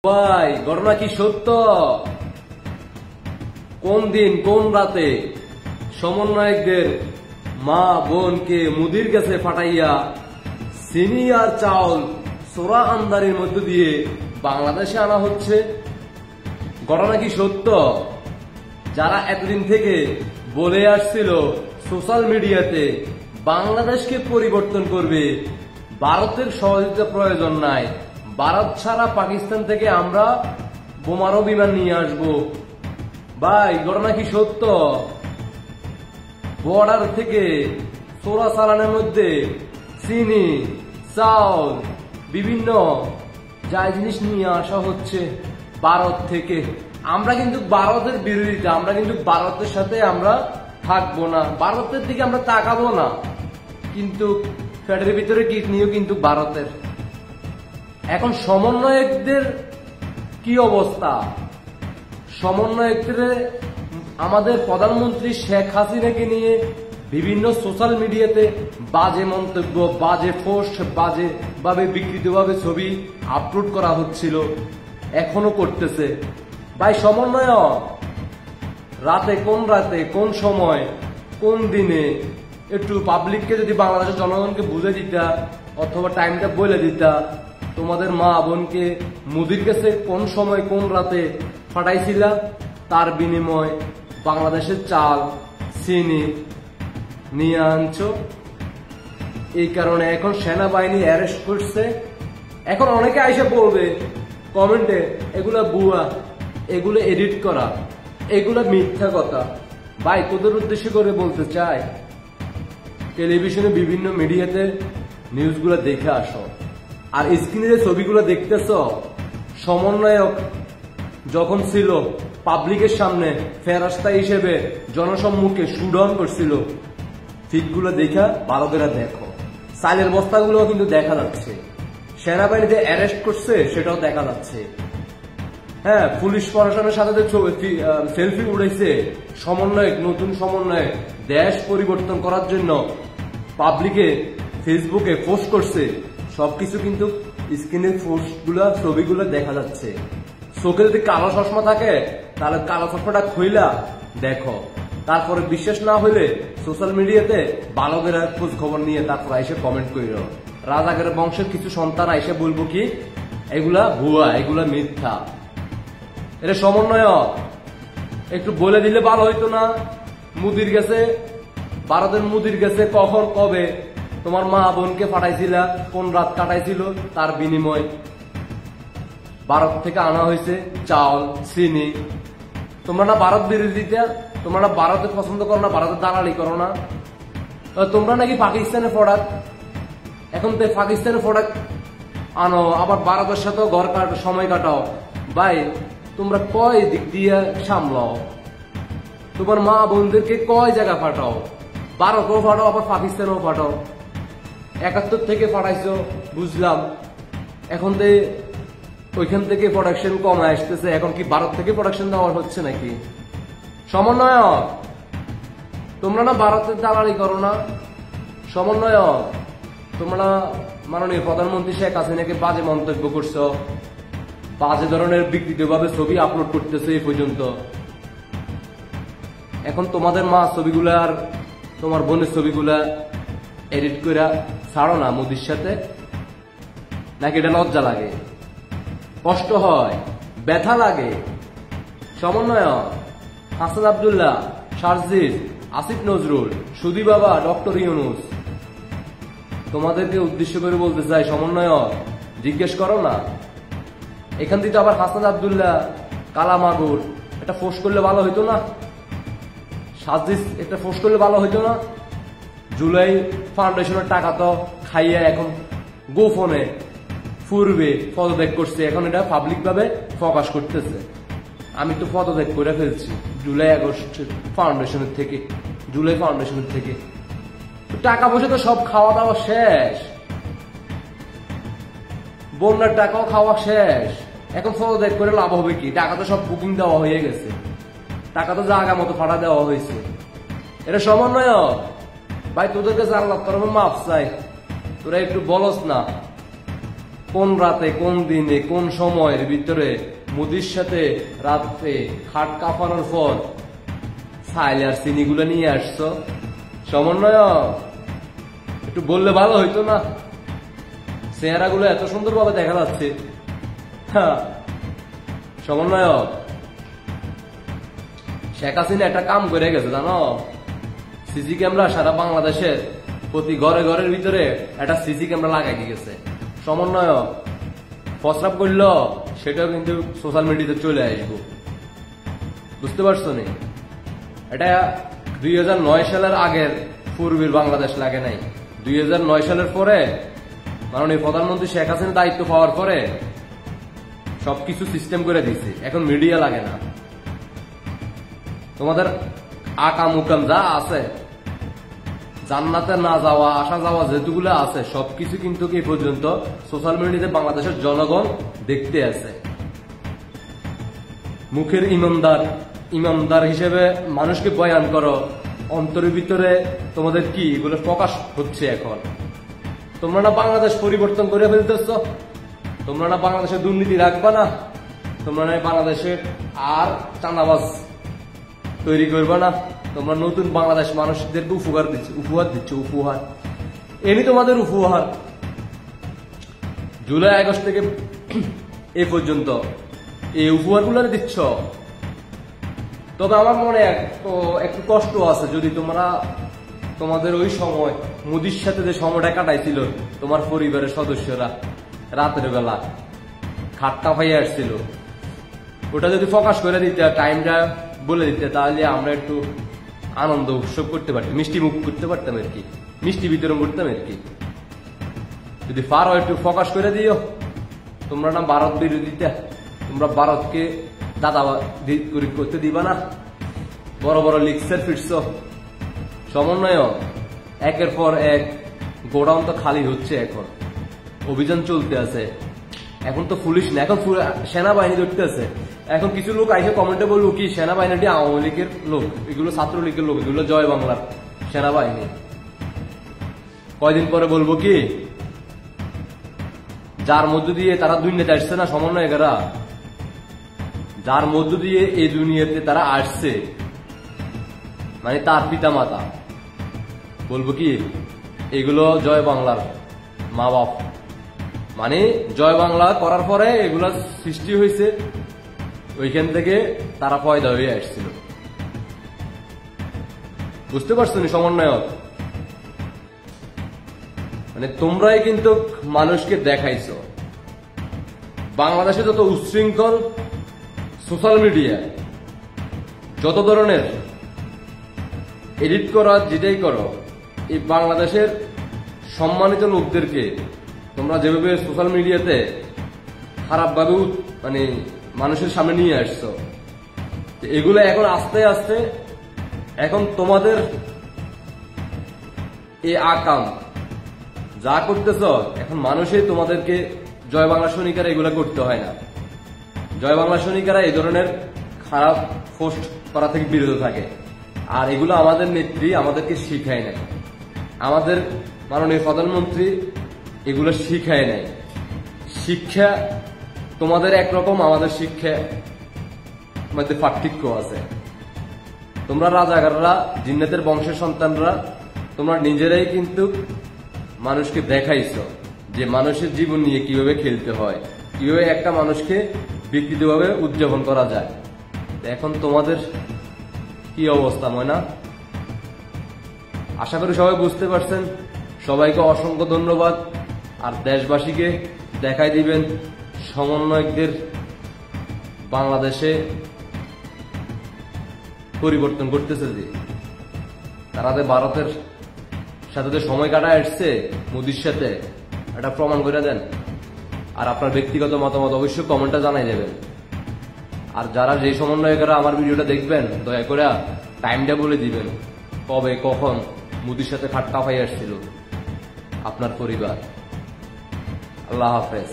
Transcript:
ভাই ঘটনা কি সত্য? কোন দিন কোন রাতে সমন্বয়কদের মা বোনকে মুদির কাছে পাঠাইয়া চিনি আর চাউল চোরা আমদানির মধ্য দিয়ে বাংলাদেশে আনা হচ্ছে? ঘটনা কি সত্য? যারা এতদিন থেকে বলে আসছিল সোশ্যাল মিডিয়াতে বাংলাদেশকে পরিবর্তন করবে, ভারতের সহযোগিতা প্রয়োজন নাই, ভারত ছাড়া পাকিস্তান থেকে আমরা বোমারো বিমান নিয়ে আসব, ভাই ঘটনা কি সত্য? বর্ডার থেকে চোরা চালানের মধ্যে চিনি চাউল বিভিন্ন যা জিনিস নিয়ে আসা হচ্ছে ভারত থেকে। আমরা কিন্তু ভারতের বিরোধিতা, আমরা কিন্তু ভারতের সাথে আমরা থাকবো না, ভারতের দিকে আমরা তাকাবো না, কিন্তু ফ্যাটের ভিতরে কিডনিও কিন্তু ভারতের। এখন সমন্বয়কদের কি অবস্থা? সমন্বয়কদের আমাদের প্রধানমন্ত্রী শেখ হাসিনাকে নিয়ে বিভিন্ন সোশ্যাল মিডিয়াতে বাজে মন্তব্য, বাজে পোস্ট, বাজে ভাবে বিকৃতভাবে ছবি আপলোড করা হচ্ছিল, এখনো করতেছে। ভাই সমন্বয়ক রাতে কোন সময় কোন দিনে একটু পাবলিককে যদি বাংলাদেশের জনগণকে বুঝে দিতা অথবা টাইমটা বলে দিতা, তোমাদের মা বোনকে মুদির কাছে কোন সময় কোন রাতে পাঠাইছিলা, তার বিনিময় বাংলাদেশের চাল চিনি নিয়ে আনছো। এই কারণে এখন সেনাবাহিনী অ্যারেস্ট করছে। এখন অনেকে আইসা বলবে কমেন্টে এগুলা বুয়া, এগুলো এডিট করা, এগুলা মিথ্যা কথা। ভাই তোদের উদ্দেশ্য করে বলতে চাই, টেলিভিশনে বিভিন্ন মিডিয়াতে নিউজগুলো দেখে আসো, আর স্ক্রিনে যে ছবিগুলো দেখতেছ সমন্বয়ক যখন ছিল পাবলিকের সামনে ফেরাস্তা হিসেবে জনসম্মুখে সুডাউন করছিল, ফিটগুলো দেখা ভালো করে দেখো। চালের বস্তাগুলো কিন্তু দেখা যাচ্ছে, সেনাবাহিনীতে অ্যারেস্ট করছে সেটাও দেখা যাচ্ছে। হ্যাঁ, পুলিশ প্রশাসনের সাথে সেলফি উড়াইছে সমন্বয়ক, নতুন সমন্বয়ক দেশ পরিবর্তন করার জন্য পাবলিকে ফেসবুকে পোস্ট করছে, সবকিছু কিন্তু স্ক্রিনের পোস্টগুলা ছবিগুলো দেখা যাচ্ছে। চোখে যদি কালো চশমা থাকে তাহলে কালো চশমাটা খুইলা দেখো, তারপরে বিশ্বাস না হইলে সোশ্যাল মিডিয়াতে বালকের খোঁজ খবর নিয়ে তারপর এসে কমেন্ট করিল। রাজাকের বংশের কিছু সন্তান এসে বলবো কি এগুলা ভুয়া, এগুলা মিথ্যা। এটা সমন্বয়ক একটু বলে দিলে ভালো হইতো না? মুদির গেছে, ভারতের মুদির গেছে কখন কবে তোমার মা বোনকে পাঠাইছিল, কোন রাত কাটাইছিল, তার বিনিময় ভারত থেকে আনা হয়েছে চাল চিনি। তোমরা না ভারত বিরোধিতা, তোমরা না ভারতে পছন্দ করো না, ভারতের দালালি করো না, তোমরা নাকি পাকিস্তানের প্রোডাক্ট, এখন তো পাকিস্তানের প্রোডাক্ট আনো, আবার ভারতের সাথেও ঘর সময় কাটাও। ভাই তোমরা কয় দিক দিয়ে সামলাও? তোমার মা বোনদেরকে কয় জায়গা পাঠাও? ভারতেও পাঠাও, আবার পাকিস্তানেও পাঠাও। 71 থেকে পাঠাইছো বুঝলাম, এখন তো ওইখান থেকে প্রোডাকশন কমে আসতেছে, এখন কি ভারত থেকে প্রোডাকশন দেওয়া হচ্ছে নাকি? সমন্বয়ক তোমরা না ভারতের দালালি করো না? সমন্বয়ক তোমরা মাননীয় প্রধানমন্ত্রী শেখ হাসিনাকে বাজে মন্তব্য করছো, বাজে ধরনের বিকৃতভাবে ছবি আপলোড করতেছে এই পর্যন্ত। এখন তোমাদের মা ছবিগুলা আর তোমার বোনের ছবিগুলা এডিট করে ছাড়ো না মোদির সাথে, নাকি এটা লজ্জা লাগে, কষ্ট হয়, ব্যথা লাগে? সমন্বয়ক হাসান আব্দুল্লাহ, শারজিদ, আসিফ নজরুল, সুধী বাবা, ডক্টর ইউনুস, তোমাদেরকে উদ্দেশ্য করে বলতে চাই, সমন্বয়ক জিজ্ঞেস করো না। এখান থেকে আবার হাসান আব্দুল্লাহ, কালামাগুর এটা পোস্ট করলে ভালো হইতো না? শারজিদ এটা পোস্ট করলে ভালো হইতো না? জুলাই ফাউন্ডেশনের টাকা তো খাইয়া এখন গোপনে পূর্বে পদত্যাগ করছে, এখন এটা পাবলিক ভাবে প্রকাশ করতেছে। আমি তো পদত্যাগ করে ফেলছি জুলাই আগস্ট ফাউন্ডেশনের থেকে, জুলাই ফাউন্ডেশনের থেকে। টাকা পয়সা তো সব খাওয়া দাওয়া শেষ, বন্যার টাকাও খাওয়া শেষ, এখন পদত্যাগ করে লাভ হবে কি? টাকা তো সব বুকিং দেওয়া হয়ে গেছে, টাকা তো জায়গা মতো ফাটা দেওয়া হয়েছে। এটা সমন্বয়ক? ভাই তোদের কাছে আল্লাহ তরফে মাফ চাই, তোরা একটু বলস না। কোন রাতে, কোন দিনে, কোন সময়ের ভিতরে মোদির সাথে রাত্রে খাট কাঁপানোর পর ছাইল আর চিনিগুলো নিয়ে আসছো? সমন্বয়ক, একটু বললে ভালো হইতো না? চেহারাগুলো এত সুন্দরভাবে দেখা যাচ্ছে। হ্যাঁ সমন্বয়ক, শেখ হাসিনা একটা কাম করে গেছে জানো? সিসি ক্যামেরা সারা বাংলাদেশের প্রতি ঘরে ঘরের ভিতরে একটা সিসি ক্যামেরা লাগাই দিয়ে গেছে। সমন্বয়ক, প্রস্রাব করলো সেটাও কিন্তু সোশ্যাল মিডিয়াতে চলে আসবো, বুঝতে পারছো নি? এটা 2009 সালের আগের পূর্বের বাংলাদেশ লাগে নাই। 2009 সালের পরে মাননীয় প্রধানমন্ত্রী শেখ হাসিনা দায়িত্ব পাওয়ার পরে সবকিছু সিস্টেম করে দিচ্ছে, এখন মিডিয়া লাগে না। তোমাদের আকাম উকাম যা আছে, জান্নাতে না যাওয়া আসা যাওয়া যেগুলো আছে সবকিছু কিন্তু এই পর্যন্ত সোশ্যাল মিডিয়াতে বাংলাদেশের জনগণ দেখতে আছে। মুখের ইমামদার হিসেবে মানুষকে বয়ান করো, অন্তরের ভিতরে তোমাদের কি এগুলো প্রকাশ হচ্ছে। এখন তোমরা না বাংলাদেশ পরিবর্তন করে ফেলতেছ, তোমরা না বাংলাদেশে দুর্নীতি রাখবা না, তোমরা না বাংলাদেশে আর চাঁদাবাজ তৈরি করবা না, তোমরা নতুন বাংলাদেশ মানুষদেরকে উপহার দিচ্ছ। এমনি তোমাদের উপহার জুলাই আগস্ট থেকে এ পর্যন্ত এই উপহারগুলো দিচ্ছ। তবে আমার মনে একটু কষ্ট আছে, যদি তোমাদের ওই সময় মোদির সাথে যে সময়টা কাটাইছিল তোমার পরিবারের সদস্যরা রাতের বেলা খাট্টা পাইয়ে আসছিল, ওটা যদি প্রকাশ করে দিতে, টাইমটা বলে দিতে, তাহলে আমরা একটু আনন্দ উৎসব করতে পারতাম, মিষ্টি মুখ করতে পারতাম আর কি, মিষ্টি বিতরণ করতাম আর কি। যদি পারো একটু প্রকাশ করে দিও। তোমরা না ভারত বিরোধিতা, তোমরা ভারতকে দাদা করতে দিবা না, বড় বড় লিক্সের ফিরছ। সমন্বয়ক, একের পর এক গোডাউন তো খালি হচ্ছে, এখন অভিযান চলতে আছে। এখন তো পুলিশ না, এখন সেনাবাহিনী ধরতে আছে। এখন কিছু লোক আইসে কমেন্টে বলবো কি সেনাবাহিনীটি আওয়ামী লীগের লোক, এগুলো ছাত্রলীগের লোক, এগুলো জয় বাংলার সেনাবাহিনী। কয়দিন পরে বলবো কি যার মধ্য দিয়ে তারা দুনিয়াতে আসছে না সমন্বয়কেরা, যার মধ্য দিয়ে এই দুনিয়াতে তারা আসছে, মানে তার পিতা মাতা, বলবো কি এগুলো জয় বাংলার মা বাপ। মানে জয় বাংলা করার পরে এগুলা সৃষ্টি হয়েছে, ওইখান থেকে তারা পয়দা হয়ে আসছিল। বুঝতে পারছো নি সমন্বয়ক? মানে তোমরাই কিন্তু মানুষকে দেখাইছো বাংলাদেশে যত উচ্ছৃঙ্খল সোশ্যাল মিডিয়া, যত ধরনের এডিট করা, যেটাই করো, এই বাংলাদেশের সম্মানিত লোকদেরকে তোমরা যেভাবে সোশ্যাল মিডিয়াতে খারাপভাবে মানে মানুষের সামনে নিয়ে আসছো, এগুলো এখন আস্তে আস্তে এখন তোমাদের এই আকাম যা করতেছ, এখন মানুষই তোমাদেরকে জয় বাংলা সৈনিকেরা এগুলো করতে হয় না। জয় বাংলা সৈনিকেরা এই ধরনের খারাপ পোস্ট করা থেকে বিরত থাকে। আর এগুলো আমাদের নেত্রী আমাদেরকে শিখায় নাই, আমাদের মাননীয় প্রধানমন্ত্রী এগুলো শিখায় নাই। শিক্ষা তোমাদের একরকম, আমাদের শিক্ষা মধ্যে পার্থক্য আছে। তোমরা রাজাকাররা, জিন্নাতের বংশের সন্তানরা, তোমরা নিজেরাই কিন্তু মানুষকে দেখাইছো যে মানুষের জীবন নিয়ে কিভাবে খেলতে হয়, কিভাবে একটা মানুষকে বিকৃতভাবে উদযাপন করা যায়। এখন তোমাদের কি অবস্থা, ময়না? আশা করি সবাই বুঝতে পারছেন। সবাইকে অসংখ্য ধন্যবাদ। আর দেশবাসীকে দেখাই দিবেন সমন্বয়কদের বাংলাদেশে পরিবর্তন করতেছে, যে তারা যে ভারতের সাথে যে সময় কাটায় আসছে মোদির সাথে, এটা প্রমাণ করে দেন। আর আপনার ব্যক্তিগত মতামত অবশ্যই কমেন্টে জানাই দেবেন। আর যারা যে সমন্বয়করা আমার ভিডিওটা দেখবেন, দয়া করে টাইমটা বলে দিবেন, কবে কখন মোদির সাথে খাট্টা পাই আসছিল আপনার পরিবার। আল্লাহ হাফেজ।